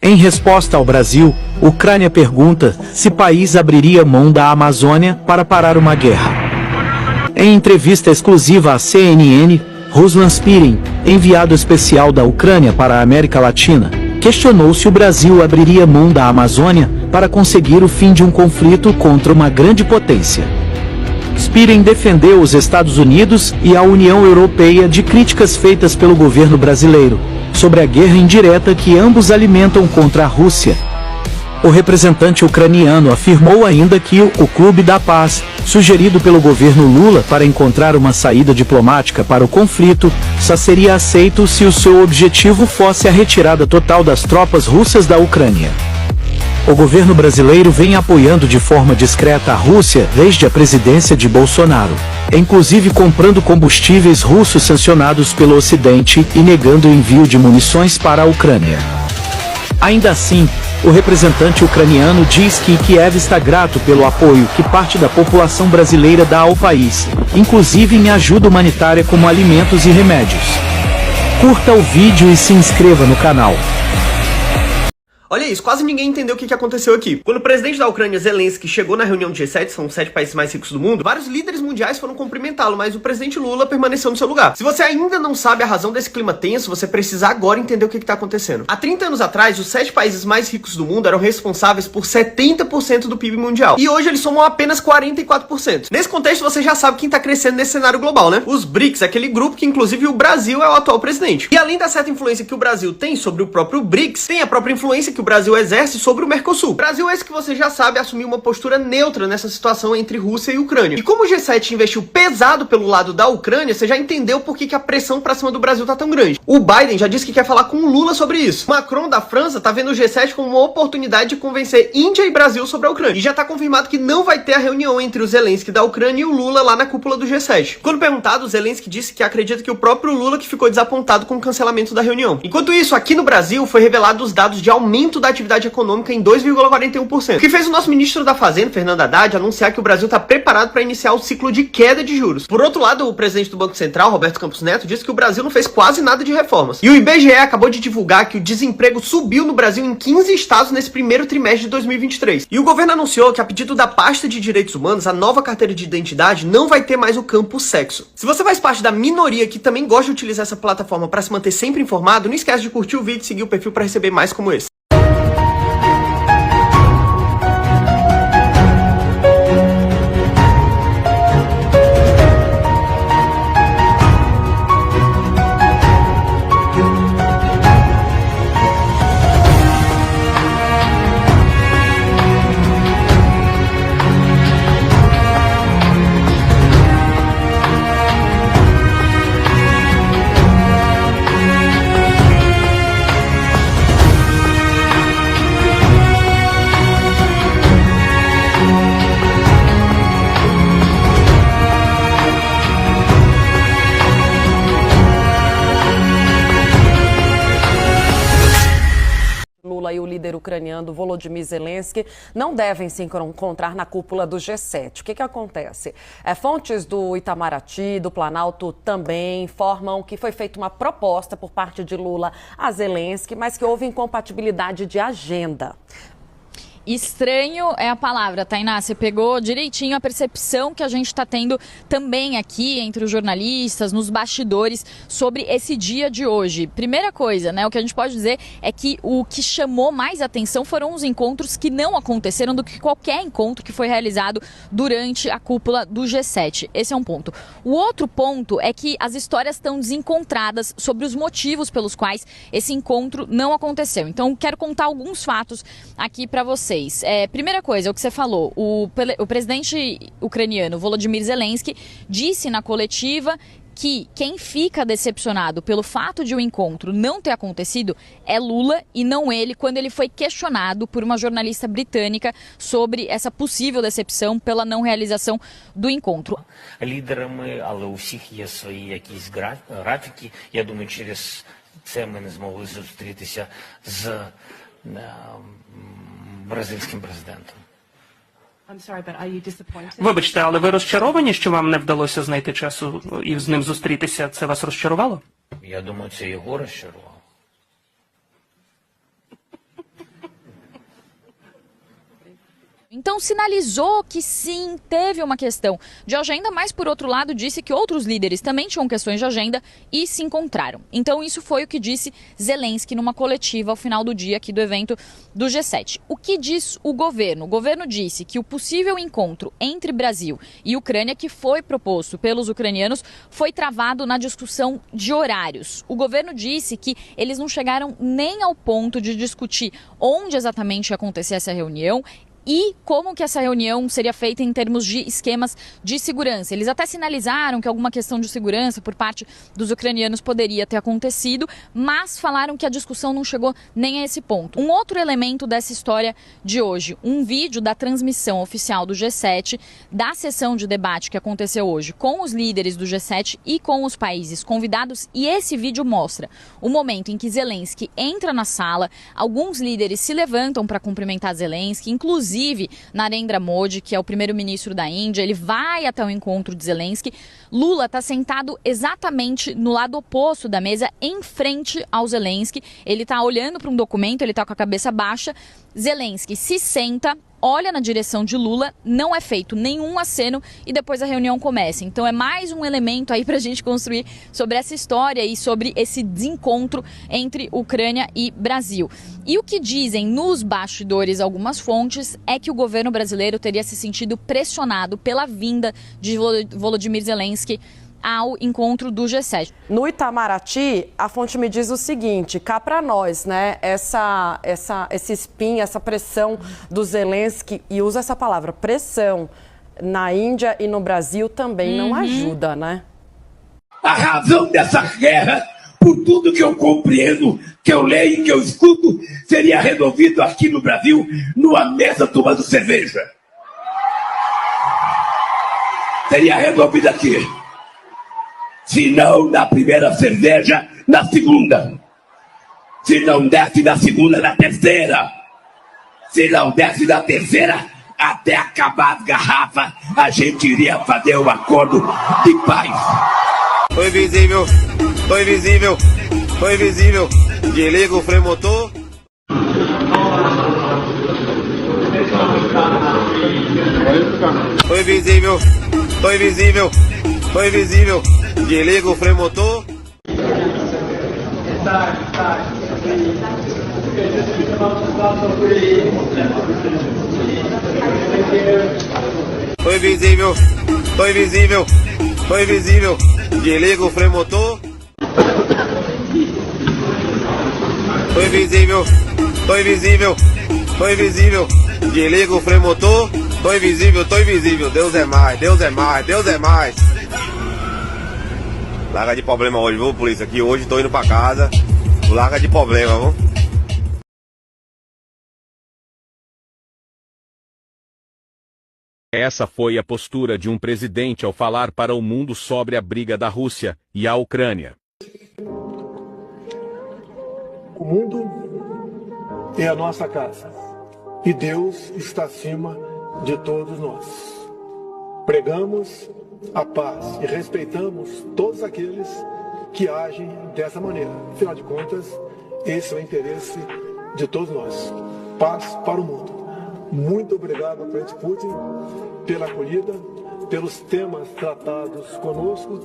Em resposta ao Brasil, Ucrânia pergunta se país abriria mão da Amazônia para parar uma guerra. Em entrevista exclusiva à CNN, Ruslan Spirin, enviado especial da Ucrânia para a América Latina, questionou se o Brasil abriria mão da Amazônia para conseguir o fim de um conflito contra uma grande potência. Spirin defendeu os Estados Unidos e a União Europeia de críticas feitas pelo governo brasileiro sobre a guerra indireta que ambos alimentam contra a Rússia. O representante ucraniano afirmou ainda que o Clube da Paz, sugerido pelo governo Lula para encontrar uma saída diplomática para o conflito, só seria aceito se o seu objetivo fosse a retirada total das tropas russas da Ucrânia. O governo brasileiro vem apoiando de forma discreta a Rússia desde a presidência de Bolsonaro, inclusive comprando combustíveis russos sancionados pelo Ocidente e negando o envio de munições para a Ucrânia. Ainda assim, o representante ucraniano diz que Kiev está grato pelo apoio que parte da população brasileira dá ao país, inclusive em ajuda humanitária como alimentos e remédios. Curta o vídeo e se inscreva no canal. Olha isso, quase ninguém entendeu o que aconteceu aqui. Quando o presidente da Ucrânia, Zelensky, chegou na reunião do G7, são os 7 países mais ricos do mundo, vários líderes mundiais foram cumprimentá-lo, mas o presidente Lula permaneceu no seu lugar. Se você ainda não sabe a razão desse clima tenso, você precisa agora entender o que está acontecendo. Há 30 anos atrás, os 7 países mais ricos do mundo eram responsáveis por 70% do PIB mundial. E hoje eles somam apenas 44%. Nesse contexto, você já sabe quem está crescendo nesse cenário global, né? Os BRICS, aquele grupo que inclusive o Brasil é o atual presidente. E além da certa influência que o Brasil tem sobre o próprio BRICS, tem a própria influência que o Brasil exerce sobre o Mercosul. O Brasil, esse que você já sabe, assumiu uma postura neutra nessa situação entre Rússia e Ucrânia. E como o G7 investiu pesado pelo lado da Ucrânia, você já entendeu por que a pressão pra cima do Brasil tá tão grande. O Biden já disse que quer falar com o Lula sobre isso. Macron da França tá vendo o G7 como uma oportunidade de convencer Índia e Brasil sobre a Ucrânia. E já tá confirmado que não vai ter a reunião entre o Zelensky da Ucrânia e o Lula lá na cúpula do G7. Quando perguntado, o Zelensky disse que acredita que o próprio Lula que ficou desapontado com o cancelamento da reunião. Enquanto isso, aqui no Brasil foi revelado os dados de aumento da atividade econômica em 2,41%. O que fez o nosso ministro da Fazenda, Fernando Haddad, anunciar que o Brasil está preparado para iniciar o ciclo de queda de juros. Por outro lado, o presidente do Banco Central, Roberto Campos Neto, disse que o Brasil não fez quase nada de reformas. E o IBGE acabou de divulgar que o desemprego subiu no Brasil em 15 estados nesse primeiro trimestre de 2023. E o governo anunciou que, a pedido da pasta de direitos humanos, a nova carteira de identidade não vai ter mais o campo sexo. Se você faz parte da minoria que também gosta de utilizar essa plataforma para se manter sempre informado, não esquece de curtir o vídeo e seguir o perfil para receber mais como esse. Lula e o líder ucraniano Volodymyr Zelensky não devem se encontrar na cúpula do G7. O que acontece? Fontes do Itamaraty, do Planalto, também informam que foi feita uma proposta por parte de Lula a Zelensky, mas que houve incompatibilidade de agenda. Estranho é a palavra, Tainá. Você pegou direitinho a percepção que a gente está tendo também aqui entre os jornalistas, nos bastidores, sobre esse dia de hoje. Primeira coisa, né? O que a gente pode dizer é que o que chamou mais atenção foram os encontros que não aconteceram do que qualquer encontro que foi realizado durante a cúpula do G7. Esse é um ponto. O outro ponto é que as histórias estão desencontradas sobre os motivos pelos quais esse encontro não aconteceu. Então, quero contar alguns fatos aqui para vocês. Primeira coisa, o que você falou, o presidente ucraniano Volodymyr Zelensky disse na coletiva que quem fica decepcionado pelo fato de o encontro não ter acontecido é Lula e não ele, quando ele foi questionado por uma jornalista britânica sobre essa possível decepção pela não realização do encontro. Лідерами, але у всіх є свої якісь графіки. Я думаю, через це ми не змогли зустрітися з бразильським президентом. Вибачте, але ви розчаровані, що вам не вдалося знайти часу і з ним зустрітися? Це вас розчарувало? Я думаю, це його розчарувало. Então sinalizou que sim, teve uma questão de agenda, mas por outro lado disse que outros líderes também tinham questões de agenda e se encontraram. Então isso foi o que disse Zelensky numa coletiva ao final do dia aqui do evento do G7. O que diz o governo? O governo disse que o possível encontro entre Brasil e Ucrânia, que foi proposto pelos ucranianos, foi travado na discussão de horários. O governo disse que eles não chegaram nem ao ponto de discutir onde exatamente ia acontecer essa reunião e como que essa reunião seria feita em termos de esquemas de segurança. Eles até sinalizaram que alguma questão de segurança por parte dos ucranianos poderia ter acontecido, mas falaram que a discussão não chegou nem a esse ponto. Um outro elemento dessa história de hoje, um vídeo da transmissão oficial do G7, da sessão de debate que aconteceu hoje com os líderes do G7 e com os países convidados, e esse vídeo mostra o momento em que Zelensky entra na sala, alguns líderes se levantam para cumprimentar Zelensky, inclusive Narendra Modi, que é o primeiro-ministro da Índia, ele vai até o encontro de Zelensky. Lula está sentado exatamente no lado oposto da mesa, em frente ao Zelensky. Ele está olhando para um documento, ele está com a cabeça baixa. Zelensky se senta, olha na direção de Lula, não é feito nenhum aceno e depois a reunião começa. Então é mais um elemento aí para a gente construir sobre essa história e sobre esse desencontro entre Ucrânia e Brasil. E o que dizem nos bastidores algumas fontes é que o governo brasileiro teria se sentido pressionado pela vinda de Volodymyr Zelensky ao encontro do G7. No Itamaraty, a fonte me diz o seguinte: cá para nós, né, esse spin, essa pressão do Zelensky, e usa essa palavra, pressão, na Índia e no Brasil também não ajuda, né? A razão dessa guerra, por tudo que eu compreendo, que eu leio e que eu escuto, seria resolvido aqui no Brasil, numa mesa tomando cerveja. Seria resolvido aqui. Se não na primeira cerveja, na segunda. Se não desce na segunda, na terceira. Se não desce na terceira, até acabar as garrafas, a gente iria fazer um acordo de paz. Foi invisível, foi invisível, foi invisível. Desliga o freio motor. Foi invisível, foi invisível, foi invisível. Desliga o freio motor. Foi invisível, foi invisível, foi invisível. Desliga o freio motor. Foi invisível, foi invisível, foi invisível. Desliga o freio motor. Tô invisível, tô invisível. Deus é mais, Deus é mais, Deus é mais. Larga de problema hoje, viu, polícia? Aqui hoje tô indo pra casa. Larga de problema, viu? Essa foi a postura de um presidente ao falar para o mundo sobre a briga da Rússia e a Ucrânia. O mundo é a nossa casa e Deus está acima de todos nós. Pregamos a paz e respeitamos todos aqueles que agem dessa maneira. Afinal de contas, esse é o interesse de todos nós. Paz para o mundo. Muito obrigado ao presidente Putin pela acolhida, pelos temas tratados conosco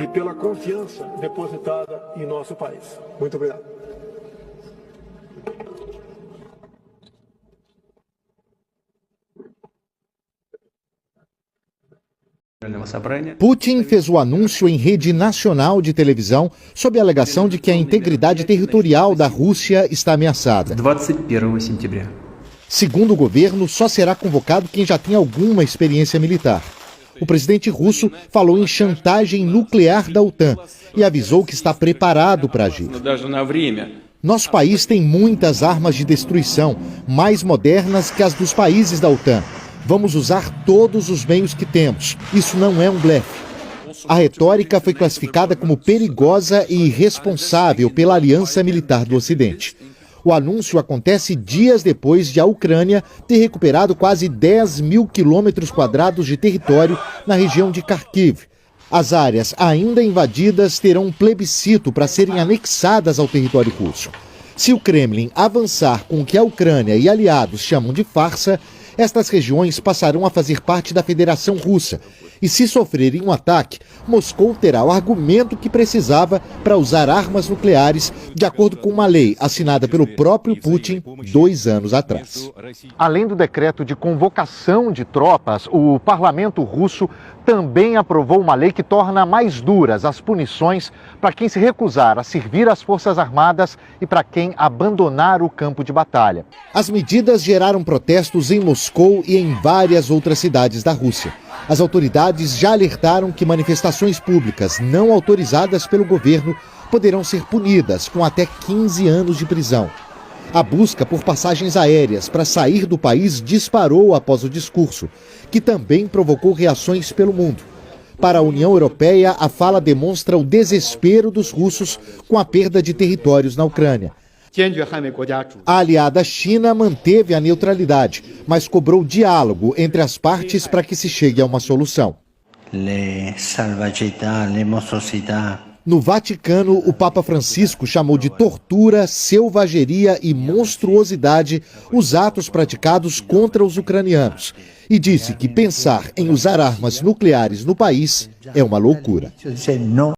e pela confiança depositada em nosso país. Muito obrigado. Putin fez o anúncio em rede nacional de televisão sob a alegação de que a integridade territorial da Rússia está ameaçada. 21 de setembro. Segundo o governo, só será convocado quem já tem alguma experiência militar. O presidente russo falou em chantagem nuclear da OTAN e avisou que está preparado para agir. Nosso país tem muitas armas de destruição, mais modernas que as dos países da OTAN. Vamos usar todos os meios que temos. Isso não é um blefe. A retórica foi classificada como perigosa e irresponsável pela Aliança Militar do Ocidente. O anúncio acontece dias depois de a Ucrânia ter recuperado quase 10 mil quilômetros quadrados de território na região de Kharkiv. As áreas ainda invadidas terão um plebiscito para serem anexadas ao território russo. Se o Kremlin avançar com o que a Ucrânia e aliados chamam de farsa, Estas regiões passarão a fazer parte da Federação Russa. E se sofrerem um ataque, Moscou terá o argumento que precisava para usar armas nucleares, de acordo com uma lei assinada pelo próprio Putin 2 anos atrás. Além do decreto de convocação de tropas, o parlamento russo também aprovou uma lei que torna mais duras as punições para quem se recusar a servir as Forças Armadas e para quem abandonar o campo de batalha. As medidas geraram protestos em Moscou e em várias outras cidades da Rússia. As autoridades já alertaram que manifestações públicas não autorizadas pelo governo poderão ser punidas com até 15 anos de prisão. A busca por passagens aéreas para sair do país disparou após o discurso, que também provocou reações pelo mundo. Para a União Europeia, a fala demonstra o desespero dos russos com a perda de territórios na Ucrânia. A aliada China manteve a neutralidade, mas cobrou diálogo entre as partes para que se chegue a uma solução. No Vaticano, o Papa Francisco chamou de tortura, selvageria e monstruosidade os atos praticados contra os ucranianos e disse que pensar em usar armas nucleares no país é uma loucura.